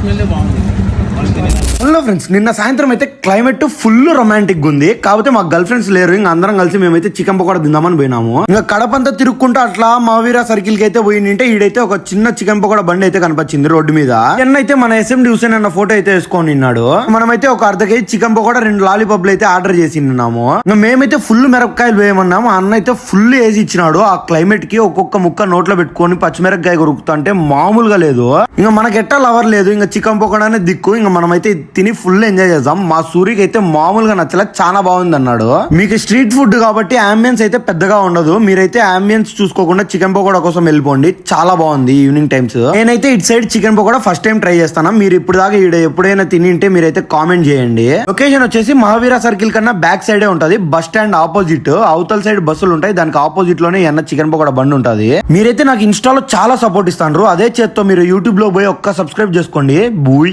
Smell బాగుంది. Hello friends, నిన్న సాయంత్రం అయితే క్లైమేట్ ఫుల్ రొమాంటిక్ గా ఉంది. కాకపోతే మా గర్ల్ ఫ్రెండ్స్ లేరు. ఇంకా అందరం కలిసి మేమైతే చికెన్ పకోడా తిందామని పోయినాము. ఇంకా కడపంతా తిరుక్కుంటూ అట్లా మావీరా సర్కిల్ కి అయితే పోయింటే ఈడైతే ఒక చిన్న చికెన్ పకోడా బండి అయితే కనిపించింది రోడ్డు మీద. అయితే మన ఎస్ఎండి హుసేన్ అన్న ఫోటో అయితే వేసుకొని ఉన్నాడు. మనమైతే ఒక అర్ధ కేజీ చికెన్ పకోడా 2 లాలీపాప్లు అయితే ఆర్డర్ చేసి ఉన్నాము. ఇంకా మేమైతే ఫుల్ మిరపకాయలు వేయమన్నాము. అన్న అయితే ఫుల్ వేసి ఇచ్చినాడు. ఆ క్లైమేట్ కి ఒక్కొక్క ముక్క నోట్లో పెట్టుకొని పచ్చిమిరపకాయ కొరుకుతా అంటే మామూలుగా లేదు. ఇంకా మనకెట్టా లవర్ లేదు. ఇంకా చికెన్ పకోడానే దిక్కు. ఇంకా మనమైతే తిని ఫుల్ ఎంజాయ్ చేద్దాం. మా సూరికి అయితే మామూలుగా నచ్చలే, చాలా బాగుంది అన్నాడు. మీకు స్ట్రీట్ ఫుడ్ కాబట్టి అంబియన్స్ అయితే పెద్దగా ఉండదు. మీరైతే అంబియన్స్ చూసుకోకుండా చికెన్ పకోడా కోసం వెళ్ళిపోండి, చాలా బాగుంది ఈవినింగ్ టైమ్స్. నేనైతే ఇటు side chicken pakoda first time try చేస్తాను. మీరు ఇప్పుడు దాకా ఎప్పుడైనా తినింటే మీరైతే కామెంట్ చేయండి. లొకేషన్ వచ్చేసి మహావీర సర్కిల్ కన్నా బ్యాక్ సైడే ఉంటది. Bus stand opposite. అవతల సైడ్ బస్సులు ఉంటాయి, దానికి ఆపోజిట్ లోనే ఎన్న చికెన్ పకోడా బండి ఉంటది. మీరైతే నాకు ఇన్స్టాలో చాలా సపోర్ట్ ఇస్తాను. అదే చేత్తో మీరు యూట్యూబ్ లో పోయి ఒక్క సబ్స్క్రైబ్ చేసుకోండి. బూయ్.